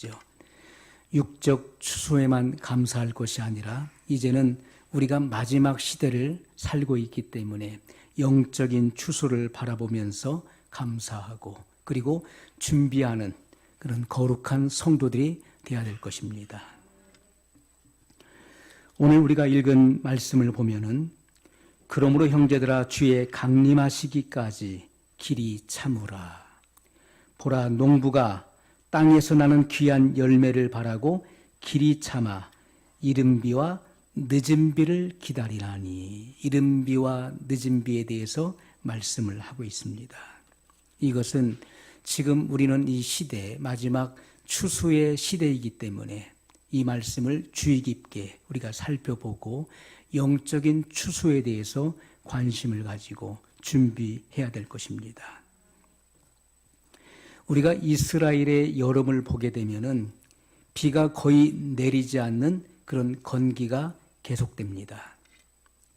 것이죠. 육적 추수에만 감사할 것이 아니라 이제는 우리가 마지막 시대를 살고 있기 때문에 영적인 추수를 바라보면서 감사하고 그리고 준비하는 그런 거룩한 성도들이 되어야 될 것입니다. 오늘 우리가 읽은 말씀을 보면은 그러므로 형제들아 주의 강림하시기까지 길이 참으라. 보라 농부가 땅에서 나는 귀한 열매를 바라고 길이 참아 이른 비와 늦은 비를 기다리라니. 이른 비와 늦은 비에 대해서 말씀을 하고 있습니다. 이것은 지금 우리는 이 시대 마지막 추수의 시대이기 때문에 이 말씀을 주의 깊게 우리가 살펴보고 영적인 추수에 대해서 관심을 가지고 준비해야 될 것입니다. 우리가 이스라엘의 여름을 보게 되면은 비가 거의 내리지 않는 그런 건기가 계속됩니다.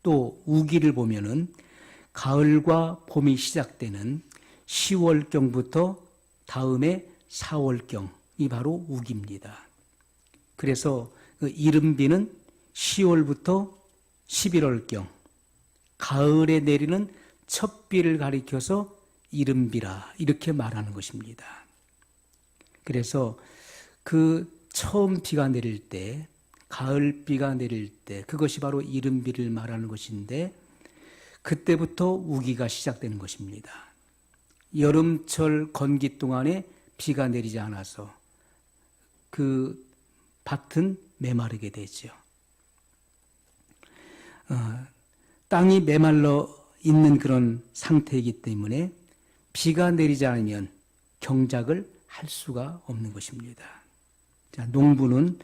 또 우기를 보면은 가을과 봄이 시작되는 10월경부터 다음에 4월경이 바로 우기입니다. 그래서 그 이른 비는 10월부터 11월경, 가을에 내리는 첫 비를 가리켜서 이른 비라 이렇게 말하는 것입니다. 그래서 그 처음 비가 내릴 때, 가을 비가 내릴 때 그것이 바로 이른 비를 말하는 것인데 그때부터 우기가 시작되는 것입니다. 여름철 건기 동안에 비가 내리지 않아서 그 밭은 메마르게 되죠. 땅이 메말라 있는 그런 상태이기 때문에 비가 내리지 않으면 경작을 할 수가 없는 것입니다. 자, 농부는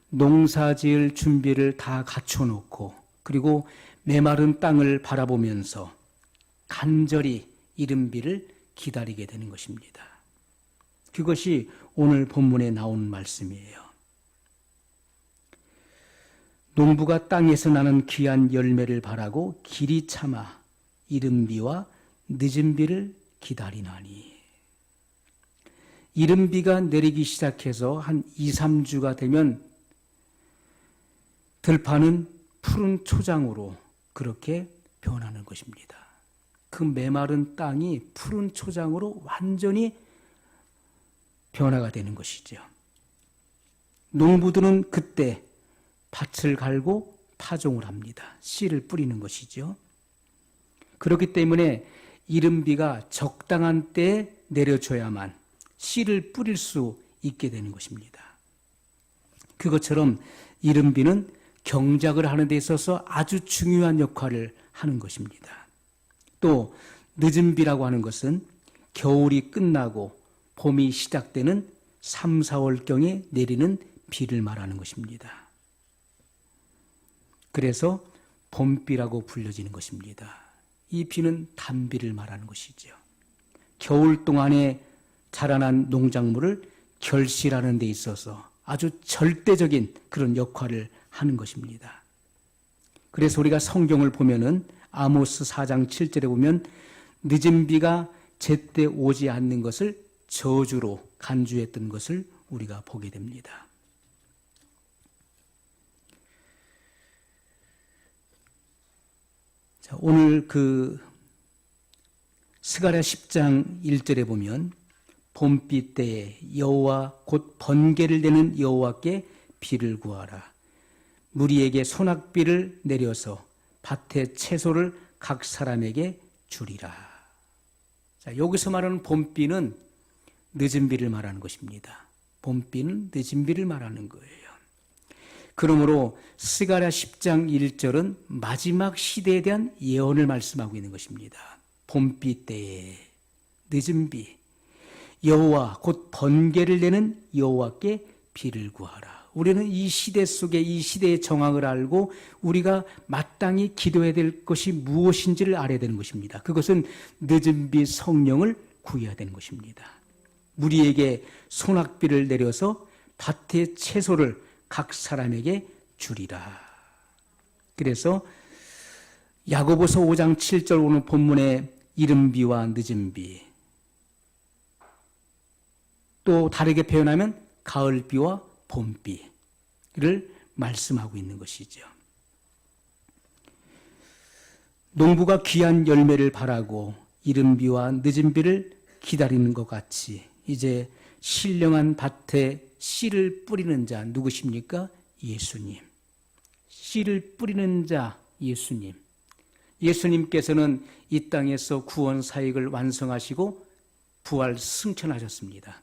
농사 지을 준비를 다 갖춰놓고 그리고 메마른 땅을 바라보면서 간절히 이른 비를 기다리게 되는 것입니다. 그것이 오늘 본문에 나온 말씀이에요. 농부가 땅에서 나는 귀한 열매를 바라고 길이 참아 이른 비와 늦은 비를 기다리나니. 이른 비가 내리기 시작해서 한 2, 3주가 되면 들판은 푸른 초장으로 그렇게 변하는 것입니다. 그 메마른 땅이 푸른 초장으로 완전히 변화가 되는 것이죠. 농부들은 그때 밭을 갈고 파종을 합니다. 씨를 뿌리는 것이죠. 그렇기 때문에 이른 비가 적당한 때에 내려줘야만 씨를 뿌릴 수 있게 되는 것입니다. 그것처럼 이른 비는 경작을 하는 데 있어서 아주 중요한 역할을 하는 것입니다. 또 늦은 비라고 하는 것은 겨울이 끝나고 봄이 시작되는 3, 4월경에 내리는 비를 말하는 것입니다. 그래서 봄비라고 불려지는 것입니다. 이 비는 단비를 말하는 것이죠. 겨울 동안에 자라난 농작물을 결실하는 데 있어서 아주 절대적인 그런 역할을 하는 것입니다. 그래서 우리가 성경을 보면은 아모스 4장 7절에 보면 늦은 비가 제때 오지 않는 것을 저주로 간주했던 것을 우리가 보게 됩니다. 자, 오늘 그 스가랴 10장 1절에 보면 봄비 때에 여호와 곧 번개를 내는 여호와께 비를 구하라. 무리에게 소낙비를 내려서 밭의 채소를 각 사람에게 주리라. 자, 여기서 말하는 봄비는 늦은 비를 말하는 것입니다. 봄비는 늦은 비를 말하는 거예요. 그러므로 스가랴 10장 1절은 마지막 시대에 대한 예언을 말씀하고 있는 것입니다. 봄비 때에 늦은 비, 여호와 곧 번개를 내는 여호와께 비를 구하라. 우리는 이 시대 속에 이 시대의 정황을 알고 우리가 마땅히 기도해야 될 것이 무엇인지를 알아야 되는 것입니다. 그것은 늦은 비 성령을 구해야 되는 것입니다. 무리에게 소낙비를 내려서 밭의 채소를 각 사람에게 주리라. 그래서 야고보서 5장 7절 오늘 본문에 이른 비와 늦은 비, 또 다르게 표현하면 가을비와 봄비를 말씀하고 있는 것이죠. 농부가 귀한 열매를 바라고 이른 비와 늦은 비를 기다리는 것 같이 이제 신령한 밭에 씨를 뿌리는 자 누구십니까? 예수님. 씨를 뿌리는 자 예수님. 예수님께서는 이 땅에서 구원 사역을 완성하시고 부활 승천하셨습니다.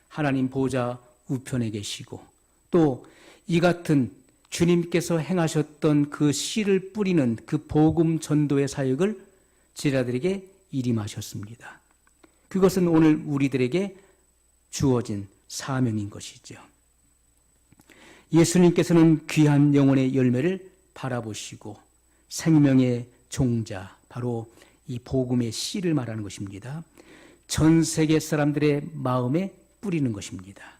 하나님 보좌 우편에 계시고 또 이 같은 주님께서 행하셨던 그 씨를 뿌리는 그 복음 전도의 사역을 제자들에게 일임하셨습니다. 그것은 오늘 우리들에게 주어진 사명인 것이죠. 예수님께서는 귀한 영혼의 열매를 바라보시고 생명의 종자, 바로 이 복음의 씨를 말하는 것입니다. 전 세계 사람들의 마음에 뿌리는 것입니다.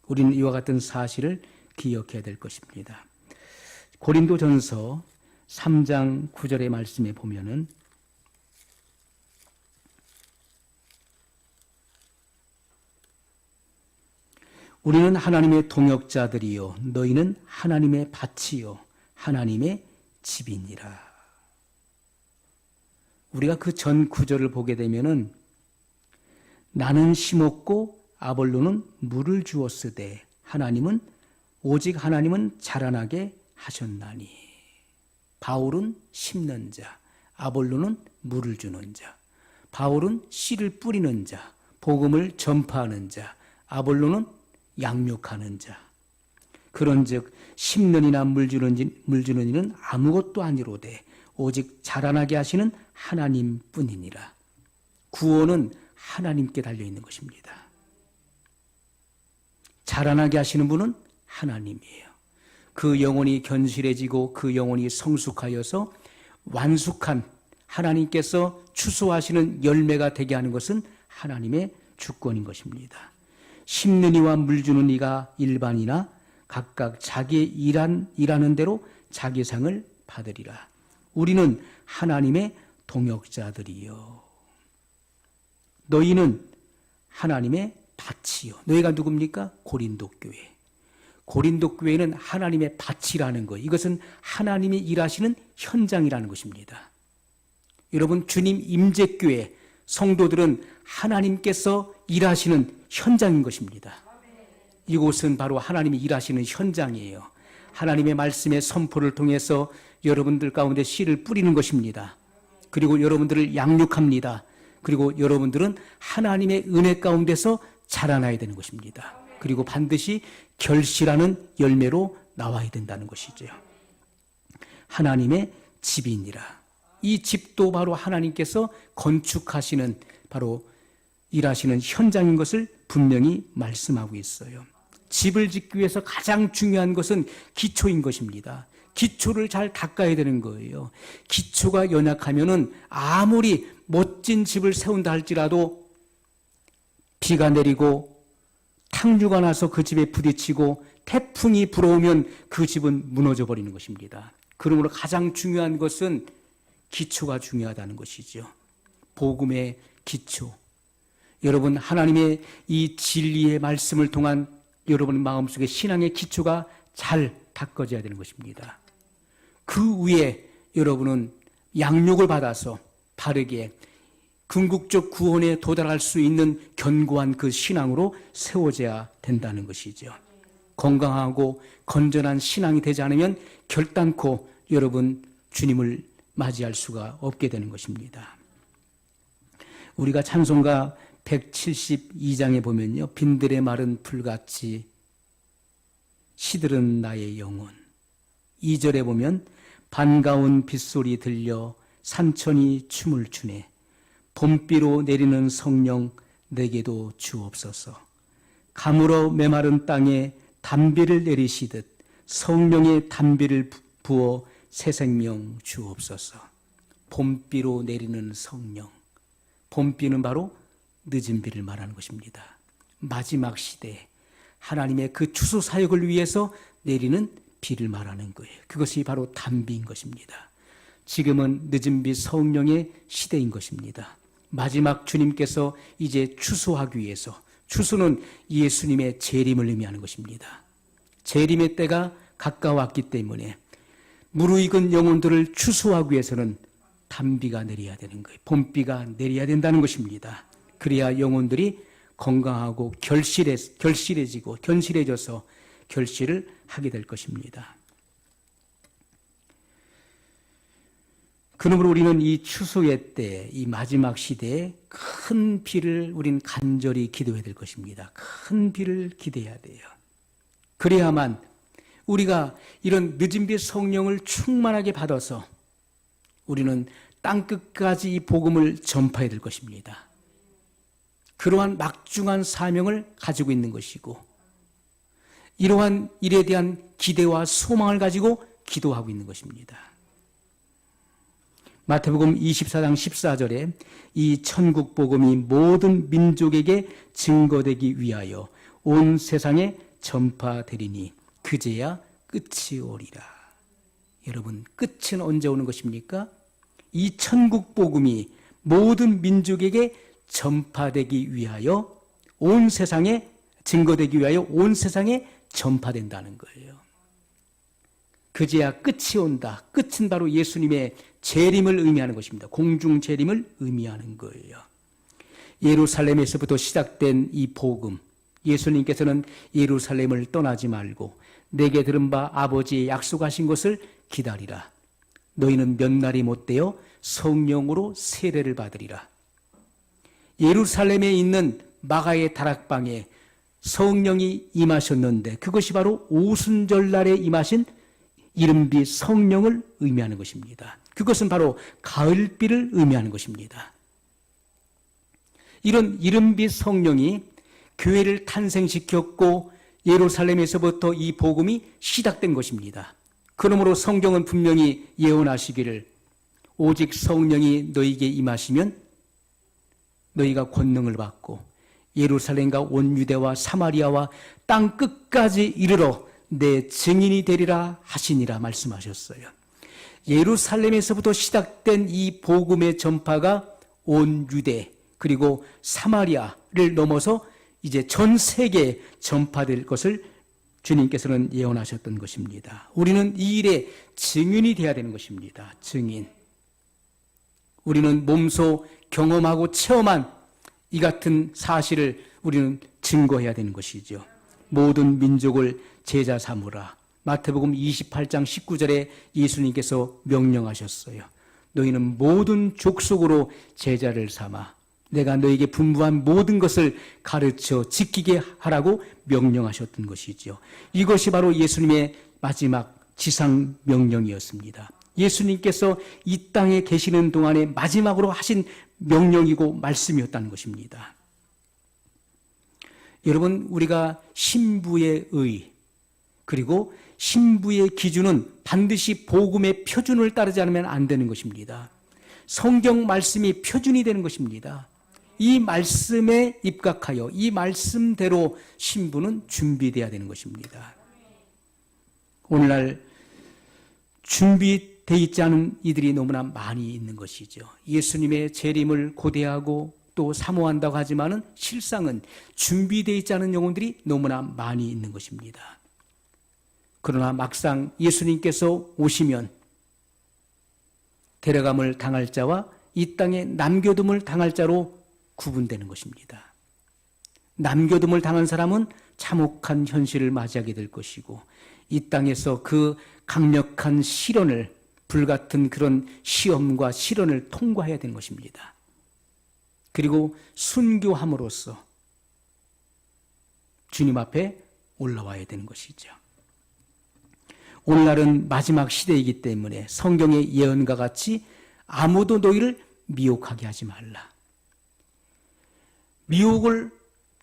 우리는 이와 같은 사실을 기억해야 될 것입니다. 고린도전서 3장 9절의 말씀에 보면은 우리는 하나님의 동역자들이요 너희는 하나님의 밭이요 하나님의 집이니라. 우리가 그 전 구절을 보게 되면은 나는 심었고 아볼로는 물을 주었으되 오직 하나님은 자라나게 하셨나니. 바울은 심는 자, 아볼로는 물을 주는 자. 바울은 씨를 뿌리는 자, 복음을 전파하는 자, 아볼로는 양육하는 자. 그런즉 심는 이나 물 주는 이는 아무것도 아니로되 오직 자라나게 하시는 하나님뿐이니라. 구원은 하나님께 달려 있는 것입니다. 자라나게 하시는 분은 하나님이에요. 그 영혼이 견실해지고 그 영혼이 성숙하여서 완숙한 하나님께서 추수하시는 열매가 되게 하는 것은 하나님의 주권인 것입니다. 심는 이와 물 주는 이가 일반이나 각각 자기의 일하는 대로 자기 상을 받으리라. 우리는 하나님의 동역자들이요 너희는 하나님의 밭이요. 너희가 누굽니까? 고린도 교회. 고린도 교회는 하나님의 밭이라는 것. 이것은 하나님이 일하시는 현장이라는 것입니다. 여러분, 주님 임재교회 성도들은 하나님께서 일하시는 현장인 것입니다. 이곳은 바로 하나님이 일하시는 현장이에요. 하나님의 말씀의 선포를 통해서 여러분들 가운데 씨를 뿌리는 것입니다. 그리고 여러분들을 양육합니다. 그리고 여러분들은 하나님의 은혜 가운데서 자라나야 되는 것입니다. 그리고 반드시 결실하는 열매로 나와야 된다는 것이죠. 하나님의 집이니라. 이 집도 바로 하나님께서 건축하시는 바로 일하시는 현장인 것을 분명히 말씀하고 있어요. 집을 짓기 위해서 가장 중요한 것은 기초인 것입니다. 기초를 잘 닦아야 되는 거예요. 기초가 연약하면은 아무리 멋진 집을 세운다 할지라도 비가 내리고 탕류가 나서 그 집에 부딪히고 태풍이 불어오면 그 집은 무너져 버리는 것입니다. 그러므로 가장 중요한 것은 기초가 중요하다는 것이죠. 복음의 기초. 여러분, 하나님의 이 진리의 말씀을 통한 여러분 마음속에 신앙의 기초가 잘 닦아져야 되는 것입니다. 그 위에 여러분은 양육을 받아서 바르게 궁극적 구원에 도달할 수 있는 견고한 그 신앙으로 세워져야 된다는 것이죠. 건강하고 건전한 신앙이 되지 않으면 결단코 여러분 주님을 맞이할 수가 없게 되는 것입니다. 우리가 찬송가 172장에 보면요, 빈들의 마른 풀같이 시들은 나의 영혼. 2절에 보면 반가운 빗소리 들려 산천이 춤을 추네. 봄비로 내리는 성령 내게도 주옵소서. 가물어 메마른 땅에 단비를 내리시듯 성령의 단비를 부어 새 생명 주옵소서. 봄비로 내리는 성령. 봄비는 바로 늦은 비를 말하는 것입니다. 마지막 시대에 하나님의 그 추수 사역을 위해서 내리는 비를 말하는 거예요. 그것이 바로 단비인 것입니다. 지금은 늦은 비 성령의 시대인 것입니다. 마지막 주님께서 이제 추수하기 위해서 추수는 예수님의 재림을 의미하는 것입니다. 재림의 때가 가까웠기 때문에 무르익은 영혼들을 추수하기 위해서는 단비가 내려야 되는 거예요. 봄비가 내려야 된다는 것입니다. 그래야 영혼들이 건강하고 견실해져서 결실을 하게 될 것입니다. 그러므로 우리는 이 추수의 때, 이 마지막 시대에 큰 비를 우린 간절히 기도해야 될 것입니다. 큰 비를 기대해야 돼요. 그래야만 우리가 이런 늦은 비 성령을 충만하게 받아서 우리는 땅끝까지 이 복음을 전파해야 될 것입니다. 그러한 막중한 사명을 가지고 있는 것이고 이러한 일에 대한 기대와 소망을 가지고 기도하고 있는 것입니다. 마태복음 24장 14절에 이 천국 복음이 모든 민족에게 증거되기 위하여 온 세상에 전파되리니 그제야 끝이 오리라. 여러분, 끝은 언제 오는 것입니까? 이 천국 복음이 모든 민족에게 전파되기 위하여 온 세상에 증거되기 위하여 온 세상에 전파된다는 거예요. 그제야 끝이 온다. 끝은 바로 예수님의 재림을 의미하는 것입니다. 공중 재림을 의미하는 거예요. 예루살렘에서부터 시작된 이 복음, 예수님께서는 예루살렘을 떠나지 말고 내게 들은 바 아버지의 약속하신 것을 기다리라. 너희는 몇 날이 못되어 성령으로 세례를 받으리라. 예루살렘에 있는 마가의 다락방에 성령이 임하셨는데 그것이 바로 오순절날에 임하신 이른비 성령을 의미하는 것입니다. 그것은 바로 가을비를 의미하는 것입니다. 이런 이른비 성령이 교회를 탄생시켰고 예루살렘에서부터 이 복음이 시작된 것입니다. 그러므로 성경은 분명히 예언하시기를 오직 성령이 너희에게 임하시면 너희가 권능을 받고 예루살렘과 온 유대와 사마리아와 땅 끝까지 이르러 내 증인이 되리라 하시니라 말씀하셨어요. 예루살렘에서부터 시작된 이 복음의 전파가 온 유대 그리고 사마리아를 넘어서 이제 전 세계에 전파될 것을 주님께서는 예언하셨던 것입니다. 우리는 이 일의 증인이 되어야 되는 것입니다. 증인. 우리는 몸소 경험하고 체험한 이 같은 사실을 우리는 증거해야 되는 것이죠. 모든 민족을 제자 삼으라. 마태복음 28장 19절에 예수님께서 명령하셨어요. 너희는 모든 족속으로 제자를 삼아 내가 너에게 분부한 모든 것을 가르쳐 지키게 하라고 명령하셨던 것이죠. 이것이 바로 예수님의 마지막 지상 명령이었습니다. 예수님께서 이 땅에 계시는 동안에 마지막으로 하신 명령이고 말씀이었다는 것입니다. 여러분, 우리가 신부의 의 그리고 신부의 기준은 반드시 복음의 표준을 따르지 않으면 안 되는 것입니다. 성경 말씀이 표준이 되는 것입니다. 이 말씀에 입각하여 이 말씀대로 신부는 준비되어야 되는 것입니다. 오늘날 준비되어 있지 않은 이들이 너무나 많이 있는 것이죠. 예수님의 재림을 고대하고 또 사모한다고 하지만은 실상은 준비되어 있지 않은 영혼들이 너무나 많이 있는 것입니다. 그러나 막상 예수님께서 오시면 데려감을 당할 자와 이 땅에 남겨둠을 당할 자로 구분되는 것입니다. 남겨둠을 당한 사람은 참혹한 현실을 맞이하게 될 것이고 이 땅에서 그 강력한 시련을 불같은 그런 시험과 시련을 통과해야 되는 것입니다. 그리고 순교함으로써 주님 앞에 올라와야 되는 것이죠. 오늘날은 마지막 시대이기 때문에 성경의 예언과 같이 아무도 너희를 미혹하게 하지 말라. 미혹을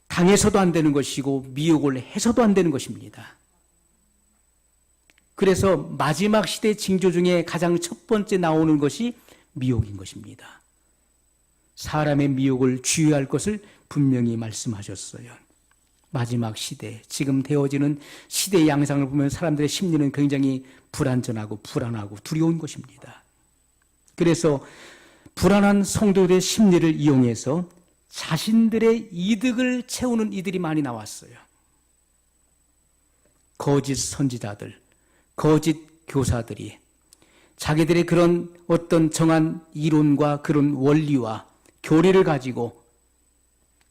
당해서도 안 되는 것이고 미혹을 해서도 안 되는 것입니다. 그래서 마지막 시대 징조 중에 가장 첫 번째 나오는 것이 미혹인 것입니다. 사람의 미혹을 주의할 것을 분명히 말씀하셨어요. 마지막 시대, 지금 되어지는 시대의 양상을 보면 사람들의 심리는 굉장히 불안전하고 불안하고 두려운 것입니다. 그래서 불안한 성도들의 심리를 이용해서 자신들의 이득을 채우는 이들이 많이 나왔어요. 거짓 선지자들, 거짓 교사들이 자기들의 그런 어떤 정한 이론과 그런 원리와 교리를 가지고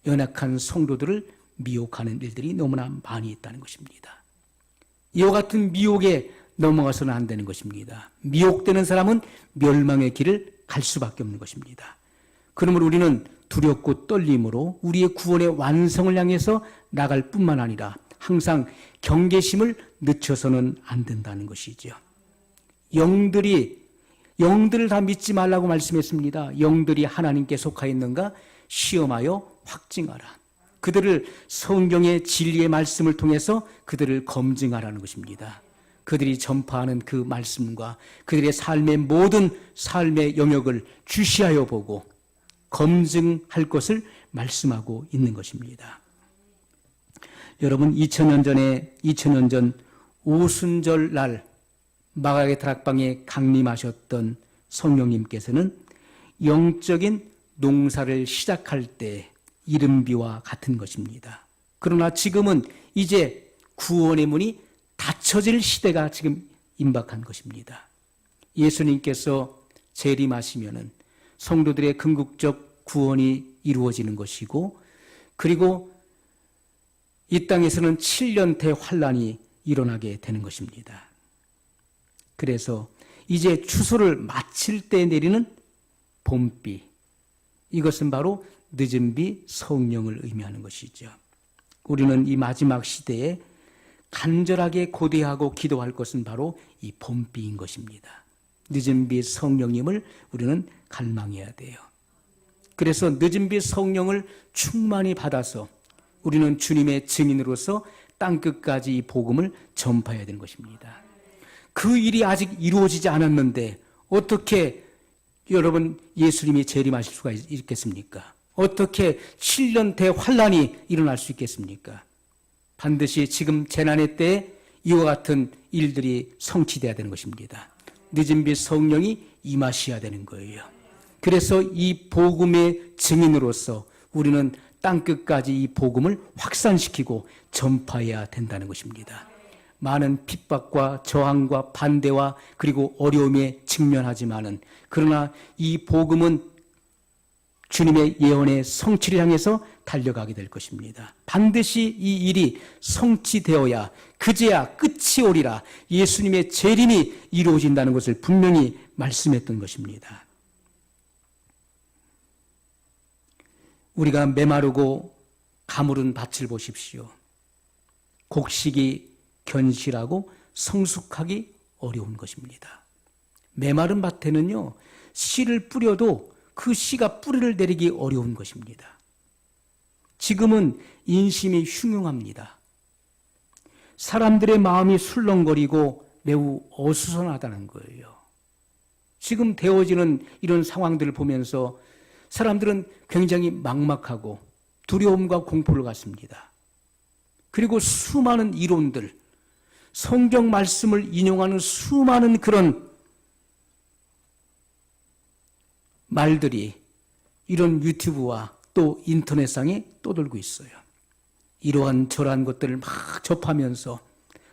연약한 성도들을 미혹하는 일들이 너무나 많이 있다는 것입니다. 이와 같은 미혹에 넘어가서는 안 되는 것입니다. 미혹되는 사람은 멸망의 길을 갈 수밖에 없는 것입니다. 그러므로 우리는 두렵고 떨림으로 우리의 구원의 완성을 향해서 나갈 뿐만 아니라 항상 경계심을 늦춰서는 안 된다는 것이죠. 영들을 다 믿지 말라고 말씀했습니다. 영들이 하나님께 속하여 있는가 시험하여 확증하라. 그들을 성경의 진리의 말씀을 통해서 그들을 검증하라는 것입니다. 그들이 전파하는 그 말씀과 그들의 삶의 모든 삶의 영역을 주시하여 보고 검증할 것을 말씀하고 있는 것입니다. 여러분 2000년 전 오순절 날 마가의 다락방에 강림하셨던 성령님께서는 영적인 농사를 시작할 때 이른비와 같은 것입니다. 그러나 지금은 이제 구원의 문이 닫혀질 시대가 지금 임박한 것입니다. 예수님께서 재림하시면은 성도들의 궁극적 구원이 이루어지는 것이고, 그리고 이 땅에서는 7년대 환란이 일어나게 되는 것입니다. 그래서 이제 추수를 마칠 때 내리는 봄비, 이것은 바로 늦은 비 성령을 의미하는 것이죠. 우리는 이 마지막 시대에 간절하게 고대하고 기도할 것은 바로 이 봄비인 것입니다. 늦은 비 성령님을 우리는 갈망해야 돼요. 그래서 늦은 비 성령을 충만히 받아서 우리는 주님의 증인으로서 땅끝까지 이 복음을 전파해야 되는 것입니다. 그 일이 아직 이루어지지 않았는데 어떻게 여러분 예수님이 재림하실 수가 있겠습니까? 어떻게 7년 대환란이 일어날 수 있겠습니까? 반드시 지금 재난의 때에 이와 같은 일들이 성취돼야 되는 것입니다. 늦은 비 성령이 임하셔야 되는 거예요. 그래서 이 복음의 증인으로서 우리는 땅끝까지 이 복음을 확산시키고 전파해야 된다는 것입니다. 많은 핍박과 저항과 반대와 그리고 어려움에 직면하지만은, 그러나 이 복음은 주님의 예언의 성취를 향해서 달려가게 될 것입니다. 반드시 이 일이 성취되어야 그제야 끝이 오리라, 예수님의 재림이 이루어진다는 것을 분명히 말씀했던 것입니다. 우리가 메마르고 가물은 밭을 보십시오. 곡식이 견실하고 성숙하기 어려운 것입니다. 메마른 밭에는요, 씨를 뿌려도 그 씨가 뿌리를 내리기 어려운 것입니다. 지금은 인심이 흉흉합니다. 사람들의 마음이 술렁거리고 매우 어수선하다는 거예요. 지금 되어지는 이런 상황들을 보면서 사람들은 굉장히 막막하고 두려움과 공포를 갖습니다. 그리고 수많은 이론들, 성경 말씀을 인용하는 수많은 그런 말들이 이런 유튜브와 또 인터넷상에 떠돌고 있어요. 이러한 저러한 것들을 막 접하면서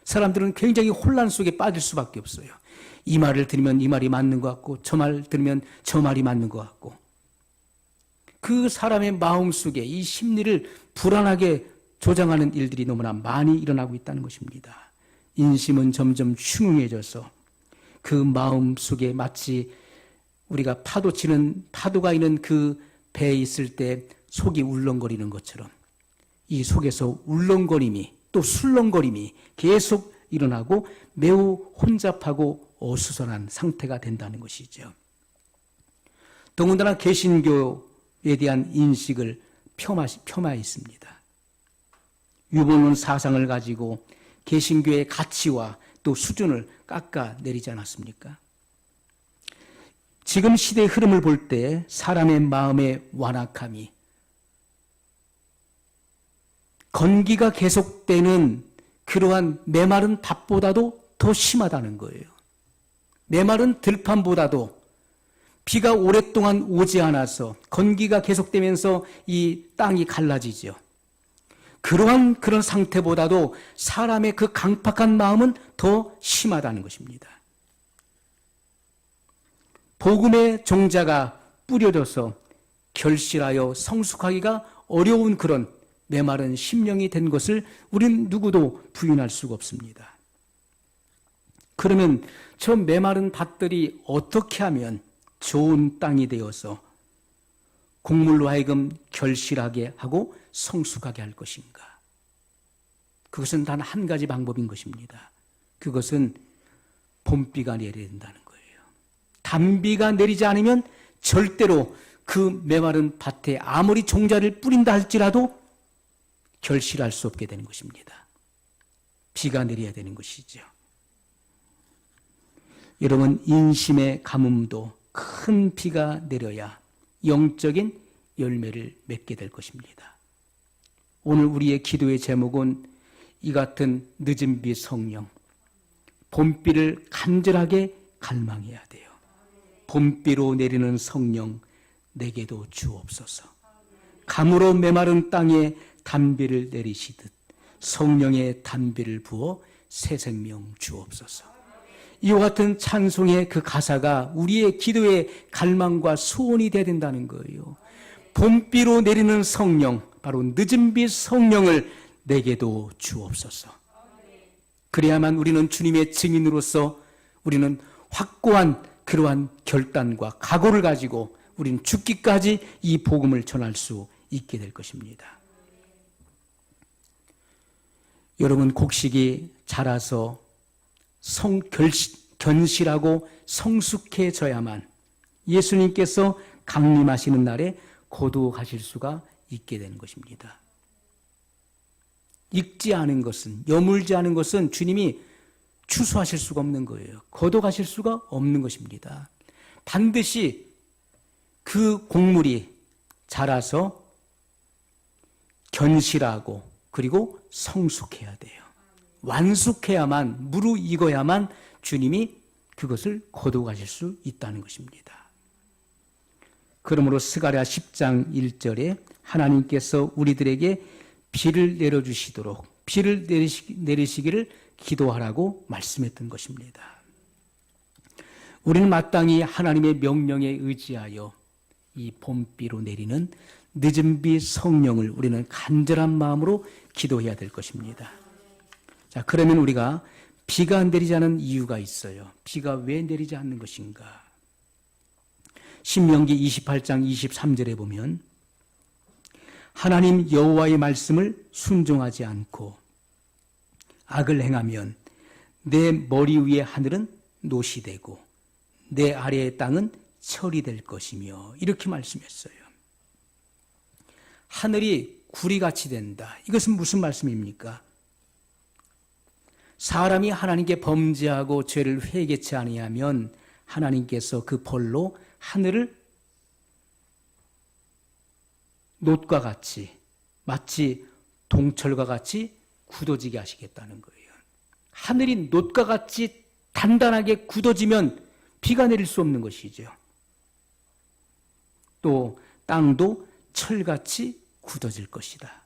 사람들은 굉장히 혼란 속에 빠질 수밖에 없어요. 이 말을 들으면 이 말이 맞는 것 같고, 저 말 들으면 저 말이 맞는 것 같고, 그 사람의 마음속에 이 심리를 불안하게 조장하는 일들이 너무나 많이 일어나고 있다는 것입니다. 인심은 점점 흉흉해져서 그 마음속에 마치 우리가 파도가 있는 그 배에 있을 때 속이 울렁거리는 것처럼 이 속에서 울렁거림이 또 술렁거림이 계속 일어나고 매우 혼잡하고 어수선한 상태가 된다는 것이죠. 더군다나 개신교에 대한 인식을 폄하했습니다. 유본론 사상을 가지고 개신교의 가치와 또 수준을 깎아내리지 않았습니까? 지금 시대의 흐름을 볼 때 사람의 마음의 완악함이 건기가 계속되는 그러한 메마른 밭보다도 더 심하다는 거예요. 메마른 들판보다도 비가 오랫동안 오지 않아서 건기가 계속되면서 이 땅이 갈라지죠. 그런 상태보다도 사람의 그 강팍한 마음은 더 심하다는 것입니다. 복음의 종자가 뿌려져서 결실하여 성숙하기가 어려운 그런 메마른 심령이 된 것을 우린 누구도 부인할 수가 없습니다. 그러면 저 메마른 밭들이 어떻게 하면 좋은 땅이 되어서 곡물로 하여금 결실하게 하고 성숙하게 할 것인가? 그것은 단 한 가지 방법인 것입니다. 그것은 봄비가 내려야 된다는 거예요. 단비가 내리지 않으면 절대로 그 메마른 밭에 아무리 종자를 뿌린다 할지라도 결실할 수 없게 되는 것입니다. 비가 내려야 되는 것이죠. 여러분, 인심의 가뭄도 큰 비가 내려야 영적인 열매를 맺게 될 것입니다. 오늘 우리의 기도의 제목은 이 같은 늦은 비 성령, 봄비를 간절하게 갈망해야 돼요. 봄비로 내리는 성령 내게도 주옵소서. 가물어 메마른 땅에 단비를 내리시듯 성령의 단비를 부어 새 생명 주옵소서. 이와 같은 찬송의 그 가사가 우리의 기도의 갈망과 소원이 되어야 된다는 거예요. 봄비로 내리는 성령, 바로 늦은 비 성령을 내게도 주옵소서. 그래야만 우리는 주님의 증인으로서 우리는 확고한 그러한 결단과 각오를 가지고 우리는 죽기까지 이 복음을 전할 수 있게 될 것입니다. 여러분, 곡식이 자라서 견실하고 성숙해져야만 예수님께서 강림하시는 날에 거두어가실 수가 있게 되는 것입니다. 익지 않은 것은, 여물지 않은 것은 주님이 추수하실 수가 없는 거예요. 거둬가실 수가 없는 것입니다. 반드시 그 곡물이 자라서 견실하고 그리고 성숙해야 돼요. 완숙해야만, 무르익어야만 주님이 그것을 거둬가실 수 있다는 것입니다. 그러므로 스가랴 10장 1절에 하나님께서 우리들에게 비를 내려주시도록 비를 내리시기를 기도하라고 말씀했던 것입니다. 우리는 마땅히 하나님의 명령에 의지하여 이 봄비로 내리는 늦은 비 성령을 우리는 간절한 마음으로 기도해야 될 것입니다. 자, 그러면 우리가 비가 내리지 않는 이유가 있어요. 비가 왜 내리지 않는 것인가? 신명기 28장 23절에 보면 하나님 여호와의 말씀을 순종하지 않고 악을 행하면 내 머리 위의 하늘은 노시 되고 내 아래의 땅은 철이 될 것이며 이렇게 말씀했어요. 하늘이 구리같이 된다. 이것은 무슨 말씀입니까? 사람이 하나님께 범죄하고 죄를 회개치 아니하면 하나님께서 그 벌로 하늘을 놋과 같이 마치 동철과 같이 굳어지게 하시겠다는 거예요. 하늘이 놋과 같이 단단하게 굳어지면 비가 내릴 수 없는 것이죠. 또 땅도 철같이 굳어질 것이다.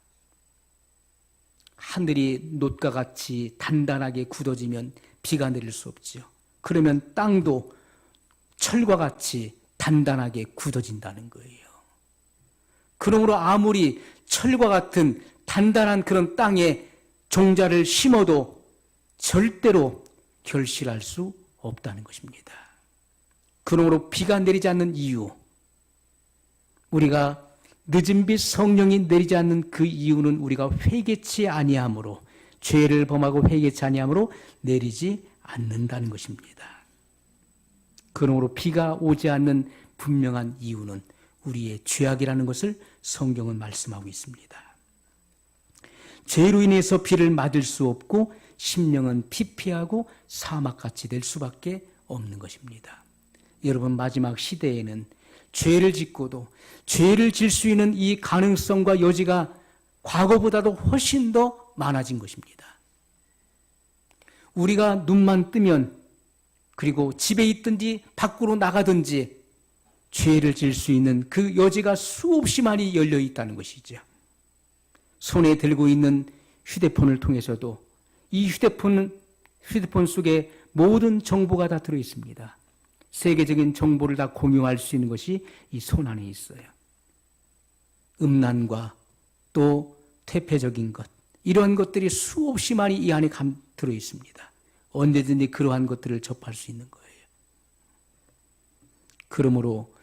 하늘이 놋과 같이 단단하게 굳어지면 비가 내릴 수 없지요. 그러면 땅도 철과 같이 단단하게 굳어진다는 거예요. 그러므로 아무리 철과 같은 단단한 그런 땅에 종자를 심어도 절대로 결실할 수 없다는 것입니다. 그러므로 비가 내리지 않는 이유, 우리가 늦은 비 성령이 내리지 않는 그 이유는 우리가 회개치 아니함으로, 죄를 범하고 회개치 아니함으로 내리지 않는다는 것입니다. 그러므로 비가 오지 않는 분명한 이유는 우리의 죄악이라는 것을 성경은 말씀하고 있습니다. 죄로 인해서 비를 맞을 수 없고 심령은 피폐하고 사막같이 될 수밖에 없는 것입니다. 여러분, 마지막 시대에는 죄를 짓고도 죄를 질 수 있는 이 가능성과 여지가 과거보다도 훨씬 더 많아진 것입니다. 우리가 눈만 뜨면, 그리고 집에 있든지 밖으로 나가든지 죄를 지을 수 있는 그 여지가 수없이 많이 열려 있다는 것이죠. 손에 들고 있는 휴대폰을 통해서도 이 휴대폰 속에 모든 정보가 다 들어 있습니다. 세계적인 정보를 다 공유할 수 있는 것이 이 손 안에 있어요. 음란과 또 퇴폐적인 것, 이런 것들이 수없이 많이 이 안에 들어 있습니다. 언제든지 그러한 것들을 접할 수 있는 거예요. 그러므로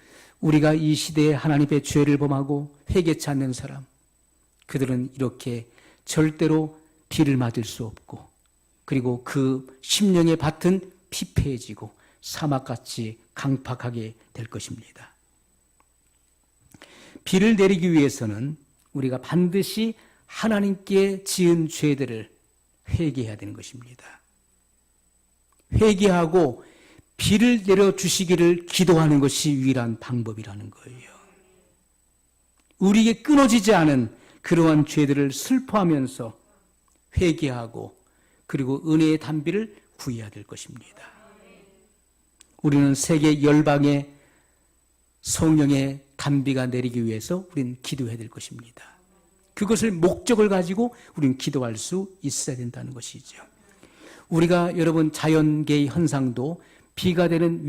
우리가 이 시대에 하나님의 죄를 범하고 회개치 않는 사람, 그들은 이렇게 절대로 비를 맞을 수 없고, 그리고 그 심령의 밭은 피폐해지고 사막같이 강팍하게 될 것입니다. 비를 내리기 위해서는 우리가 반드시 하나님께 지은 죄들을 회개해야 되는 것입니다. 회개하고 비를 내려주시기를 기도하는 것이 유일한 방법이라는 거예요. 우리에게 끊어지지 않은 그러한 죄들을 슬퍼하면서 회개하고 그리고 은혜의 단비를 구해야 될 것입니다. 우리는 세계 열방에 성령의 단비가 내리기 위해서 우리는 기도해야 될 것입니다. 그것을 목적을 가지고 우리는 기도할 수 있어야 된다는 것이죠. 우리가 여러분 자연계의 현상도 비가 되는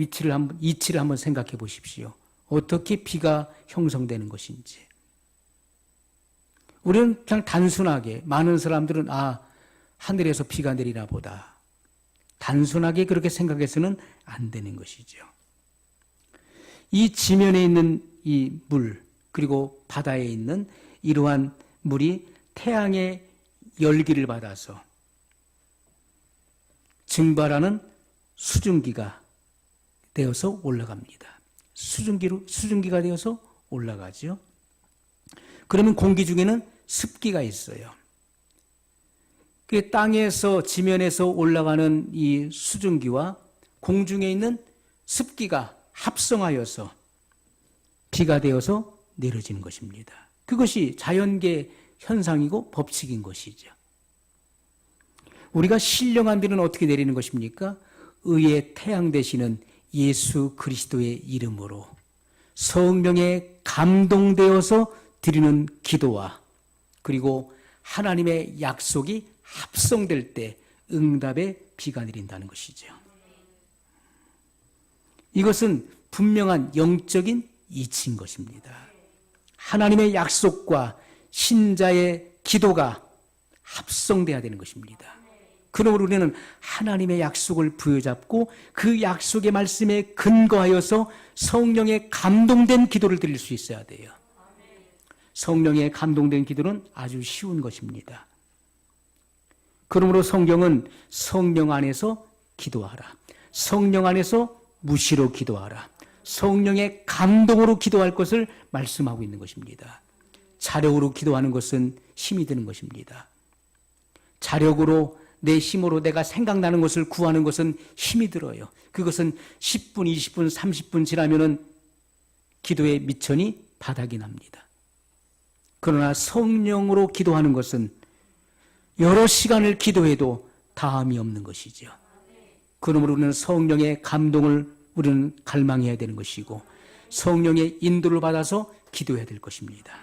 이치를 한번 생각해 보십시오. 어떻게 비가 형성되는 것인지. 우리는 그냥 단순하게 많은 사람들은 하늘에서 비가 내리나 보다. 단순하게 그렇게 생각해서는 안 되는 것이죠. 이 지면에 있는 이 물, 그리고 바다에 있는 이러한 물이 태양의 열기를 받아서 증발하는 수증기가 되어서 올라갑니다. 수증기가 되어서 올라가죠. 그러면 공기 중에는 습기가 있어요. 그 땅에서 지면에서 올라가는 이 수증기와 공중에 있는 습기가 합성하여서 비가 되어서 내려지는 것입니다. 그것이 자연계 현상이고 법칙인 것이죠. 우리가 신령한 비는 어떻게 내리는 것입니까? 의의 태양 되시는 예수 그리스도의 이름으로 성령에 감동되어서 드리는 기도와 그리고 하나님의 약속이 합성될 때 응답의 비가 내린다는 것이죠. 이것은 분명한 영적인 이치인 것입니다. 하나님의 약속과 신자의 기도가 합성돼야 되는 것입니다. 그러므로 우리는 하나님의 약속을 부여잡고 그 약속의 말씀에 근거하여서 성령에 감동된 기도를 드릴 수 있어야 돼요. 성령에 감동된 기도는 아주 쉬운 것입니다. 그러므로 성경은 성령 안에서 기도하라. 성령 안에서 무시로 기도하라. 성령의 감동으로 기도할 것을 말씀하고 있는 것입니다. 자력으로 기도하는 것은 힘이 드는 것입니다. 자력으로 내 힘으로 내가 생각나는 것을 구하는 것은 힘이 들어요. 그것은 10분, 20분, 30분 지나면은 기도의 미천이 바닥이 납니다. 그러나 성령으로 기도하는 것은 여러 시간을 기도해도 다함이 없는 것이죠. 그러므로 우리는 성령의 감동을 우리는 갈망해야 되는 것이고 성령의 인도를 받아서 기도해야 될 것입니다.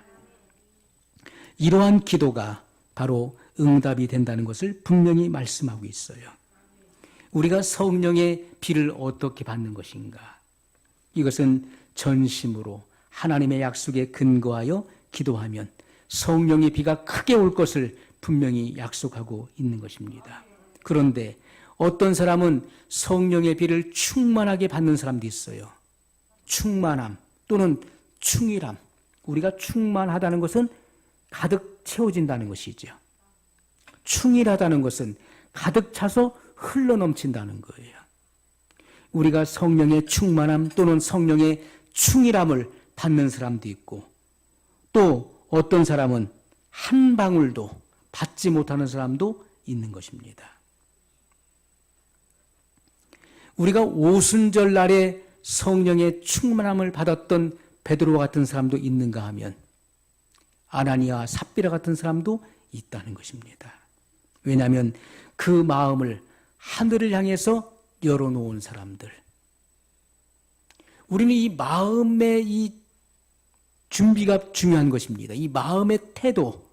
이러한 기도가 바로 응답이 된다는 것을 분명히 말씀하고 있어요. 우리가 성령의 비를 어떻게 받는 것인가? 이것은 전심으로 하나님의 약속에 근거하여 기도하면 성령의 비가 크게 올 것을 분명히 약속하고 있는 것입니다. 그런데 어떤 사람은 성령의 비를 충만하게 받는 사람도 있어요. 충만함 또는 충일함. 우리가 충만하다는 것은 가득 채워진다는 것이죠. 충일하다는 것은 가득 차서 흘러넘친다는 거예요. 우리가 성령의 충만함 또는 성령의 충일함을 받는 사람도 있고 또 어떤 사람은 한 방울도 받지 못하는 사람도 있는 것입니다. 우리가 오순절 날에 성령의 충만함을 받았던 베드로와 같은 사람도 있는가 하면 아나니아 삽비라 같은 사람도 있다는 것입니다. 왜냐하면 그 마음을 하늘을 향해서 열어놓은 사람들. 우리는 이 마음의 이 준비가 중요한 것입니다. 이 마음의 태도,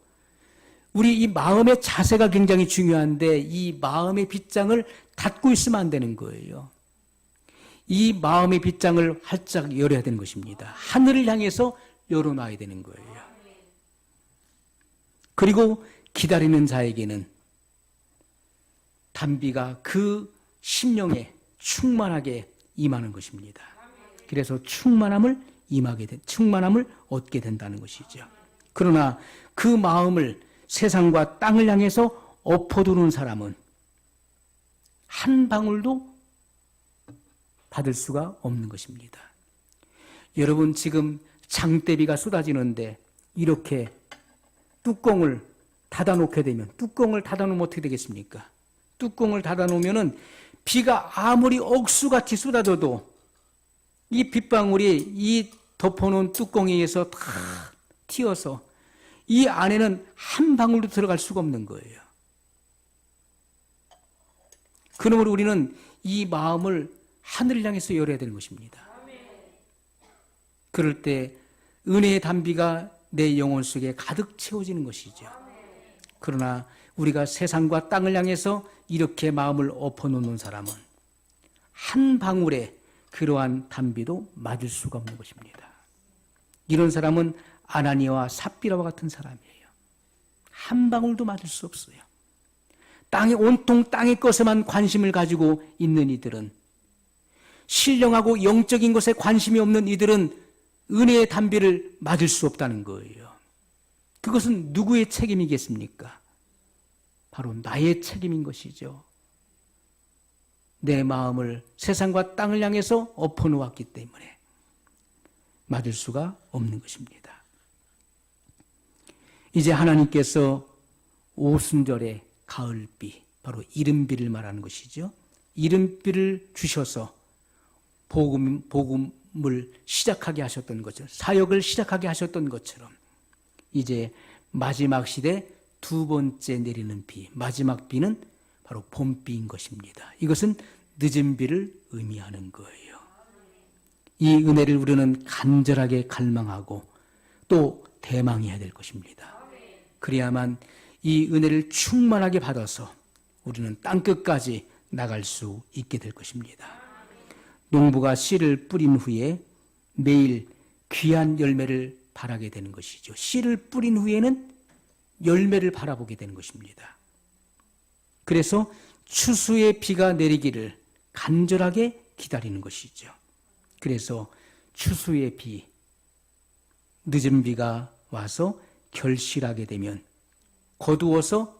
우리 이 마음의 자세가 굉장히 중요한데 이 마음의 빗장을 닫고 있으면 안 되는 거예요. 이 마음의 빗장을 활짝 열어야 되는 것입니다. 하늘을 향해서 열어놔야 되는 거예요. 그리고 기다리는 자에게는 단비가 그 심령에 충만하게 임하는 것입니다. 그래서 충만함을 얻게 된다는 것이죠. 그러나 그 마음을 세상과 땅을 향해서 엎어두는 사람은 한 방울도 받을 수가 없는 것입니다. 여러분, 지금 장대비가 쏟아지는데 이렇게 뚜껑을 닫아놓게 되면, 뚜껑을 닫아놓으면 어떻게 되겠습니까? 뚜껑을 닫아놓으면은 비가 아무리 억수같이 쏟아져도 이 빗방울이 이 덮어놓은 뚜껑에 의해서 다 튀어서 이 안에는 한 방울도 들어갈 수가 없는 거예요. 그러므로 우리는 이 마음을 하늘을 향해서 열어야 되는 것입니다. 그럴 때 은혜의 단비가 내 영혼 속에 가득 채워지는 것이죠. 그러나 우리가 세상과 땅을 향해서 이렇게 마음을 엎어놓는 사람은 한 방울의 그러한 단비도 맞을 수가 없는 것입니다. 이런 사람은 아나니아와 삽비라와 같은 사람이에요. 한 방울도 맞을 수 없어요. 온통 땅의 것에만 관심을 가지고 있는 이들은, 신령하고 영적인 것에 관심이 없는 이들은 은혜의 단비를 맞을 수 없다는 거예요. 그것은 누구의 책임이겠습니까? 바로 나의 책임인 것이죠. 내 마음을 세상과 땅을 향해서 엎어놓았기 때문에 맞을 수가 없는 것입니다. 이제 하나님께서 오순절의 가을비, 바로 이른비를 말하는 것이죠. 이른비를 주셔서 복음을 시작하게 하셨던 것처럼, 사역을 시작하게 하셨던 것처럼 이제 마지막 시대 두 번째 내리는 비, 마지막 비는 바로 봄비인 것입니다. 이것은 늦은 비를 의미하는 거예요. 이 은혜를 우리는 간절하게 갈망하고 또 대망해야 될 것입니다. 그래야만 이 은혜를 충만하게 받아서 우리는 땅끝까지 나갈 수 있게 될 것입니다. 농부가 씨를 뿌린 후에 매일 귀한 열매를 바라게 되는 것이죠. 씨를 뿌린 후에는 열매를 바라보게 되는 것입니다. 그래서 추수의 비가 내리기를 간절하게 기다리는 것이죠. 그래서 추수의 비, 늦은 비가 와서 결실하게 되면 거두어서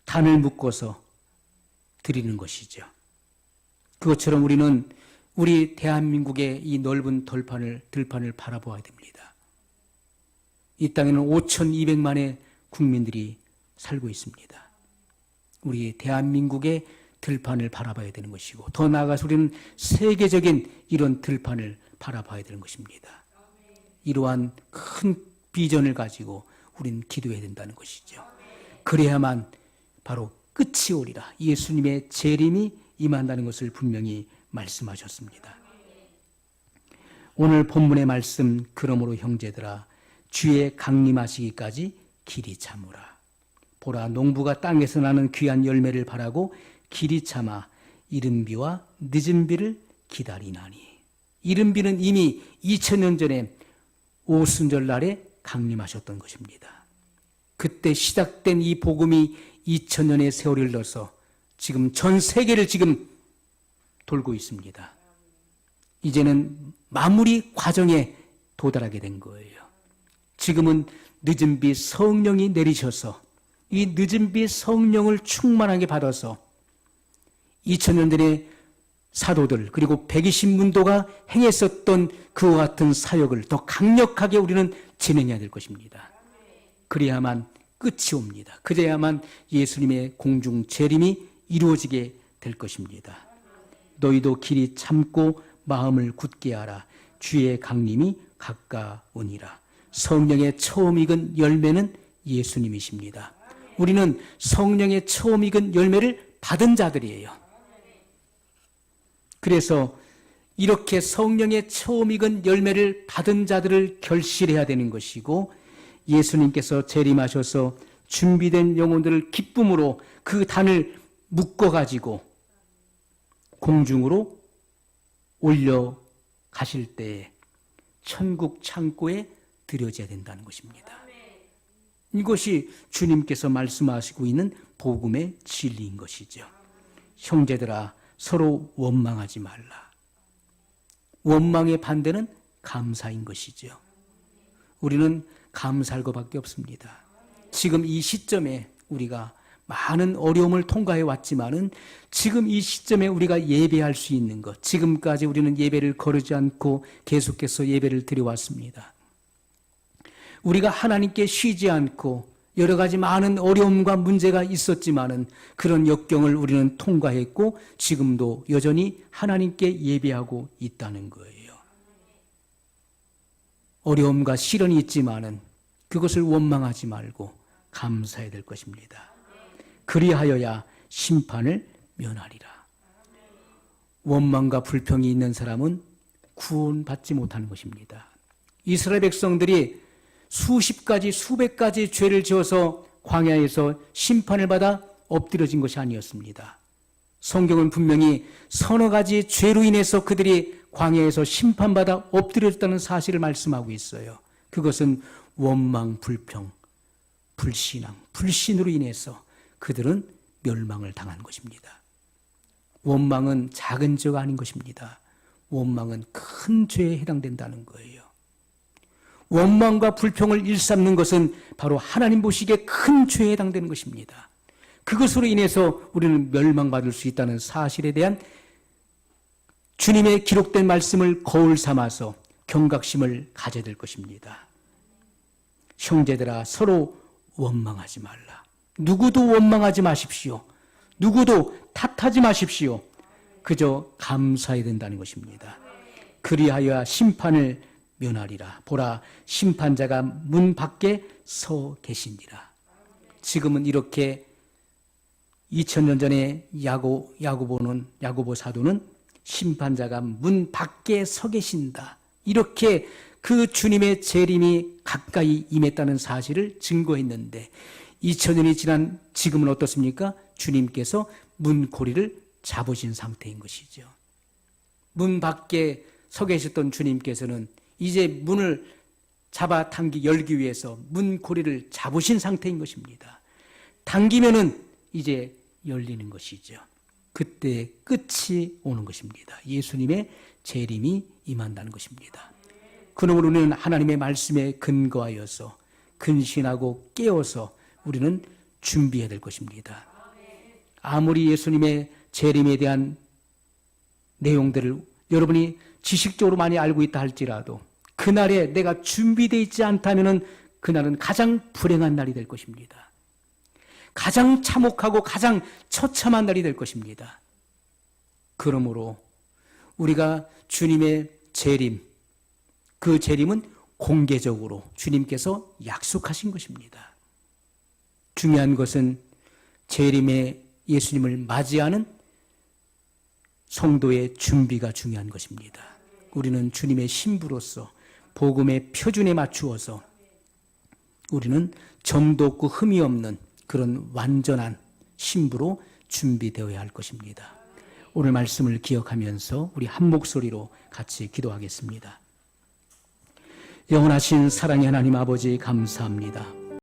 단을 묶어서 드리는 것이죠. 그것처럼 우리는 우리 대한민국의 이 넓은 들판을 바라보아야 됩니다. 이 땅에는 5,200만의 국민들이 살고 있습니다. 우리 대한민국의 들판을 바라봐야 되는 것이고, 더 나아가서 우리는 세계적인 이런 들판을 바라봐야 되는 것입니다. 이러한 큰 비전을 가지고 우리는 기도해야 된다는 것이죠. 그래야만 바로 끝이 오리라, 예수님의 재림이 임한다는 것을 분명히 말씀하셨습니다. 오늘 본문의 말씀, 그러므로 형제들아 주의 강림하시기까지 길이 참으라. 보라, 농부가 땅에서 나는 귀한 열매를 바라고 길이 참아 이른 비와 늦은 비를 기다리나니. 이른 비는 이미 2000년 전에 오순절 날에 강림하셨던 것입니다. 그때 시작된 이 복음이 2000년의 세월을 넣어서 지금 전 세계를 지금 돌고 있습니다. 이제는 마무리 과정에 도달하게 된 거예요. 지금은 늦은 비 성령이 내리셔서 이 늦은 비 성령을 충만하게 받아서 2000년 전에 사도들 그리고 120문도가 행했었던 그와 같은 사역을 더 강력하게 우리는 진행해야 될 것입니다. 그래야만 끝이 옵니다. 그래야만 예수님의 공중 재림이 이루어지게 될 것입니다. 너희도 길이 참고 마음을 굳게 하라. 주의 강림이 가까우니라. 성령의 처음 익은 열매는 예수님이십니다. 우리는 성령의 처음 익은 열매를 받은 자들이에요. 그래서 이렇게 성령의 처음 익은 열매를 받은 자들을 결실해야 되는 것이고, 예수님께서 재림하셔서 준비된 영혼들을 기쁨으로 그 단을 묶어가지고 공중으로 올려 가실 때에 천국 창고에 들여져야 된다는 것입니다. 이것이 주님께서 말씀하시고 있는 복음의 진리인 것이죠. 형제들아, 서로 원망하지 말라. 원망의 반대는 감사인 것이죠. 우리는 감사할 것밖에 없습니다. 지금 이 시점에 우리가 많은 어려움을 통과해 왔지만은 지금 이 시점에 우리가 예배할 수 있는 것, 지금까지 우리는 예배를 거르지 않고 계속해서 예배를 드려왔습니다. 우리가 하나님께 쉬지 않고 여러 가지 많은 어려움과 문제가 있었지만은 그런 역경을 우리는 통과했고 지금도 여전히 하나님께 예배하고 있다는 거예요. 어려움과 시련이 있지만은 그것을 원망하지 말고 감사해야 될 것입니다. 그리하여야 심판을 면하리라. 원망과 불평이 있는 사람은 구원받지 못하는 것입니다. 이스라엘 백성들이 수십 가지, 수백 가지 죄를 지어서 광야에서 심판을 받아 엎드려진 것이 아니었습니다. 성경은 분명히 서너 가지 죄로 인해서 그들이 광야에서 심판받아 엎드려졌다는 사실을 말씀하고 있어요. 그것은 원망, 불평, 불신앙, 불신으로 인해서 그들은 멸망을 당한 것입니다. 원망은 작은 죄가 아닌 것입니다. 원망은 큰 죄에 해당된다는 거예요. 원망과 불평을 일삼는 것은 바로 하나님 보시기에 큰 죄에 해당되는 것입니다. 그것으로 인해서 우리는 멸망받을 수 있다는 사실에 대한 주님의 기록된 말씀을 거울 삼아서 경각심을 가져야 될 것입니다. 형제들아, 서로 원망하지 말라. 누구도 원망하지 마십시오. 누구도 탓하지 마십시오. 그저 감사해야 된다는 것입니다. 그리하여 심판을 면하리라. 보라, 심판자가 문 밖에 서 계시니라. 지금은 이렇게 2000년 전에 야고보 사도는 심판자가 문 밖에 서 계신다. 이렇게 그 주님의 재림이 가까이 임했다는 사실을 증거했는데 2000년이 지난 지금은 어떻습니까? 주님께서 문고리를 잡으신 상태인 것이죠. 문 밖에 서 계셨던 주님께서는 이제 문을 열기 위해서 문고리를 잡으신 상태인 것입니다. 당기면은 이제 열리는 것이죠. 그때 끝이 오는 것입니다. 예수님의 재림이 임한다는 것입니다. 그러므로 우리는 하나님의 말씀에 근거하여서 근신하고 깨어서 우리는 준비해야 될 것입니다. 아무리 예수님의 재림에 대한 내용들을 여러분이 지식적으로 많이 알고 있다 할지라도 그날에 내가 준비되어 있지 않다면 그날은 가장 불행한 날이 될 것입니다. 가장 참혹하고 가장 처참한 날이 될 것입니다. 그러므로 우리가 주님의 재림, 그 재림은 공개적으로 주님께서 약속하신 것입니다. 중요한 것은 재림의 예수님을 맞이하는 성도의 준비가 중요한 것입니다. 우리는 주님의 신부로서 복음의 표준에 맞추어서 우리는 점도 없고 흠이 없는 그런 완전한 신부로 준비되어야 할 것입니다. 오늘 말씀을 기억하면서 우리 한 목소리로 같이 기도하겠습니다. 영원하신 사랑의 하나님 아버지 감사합니다.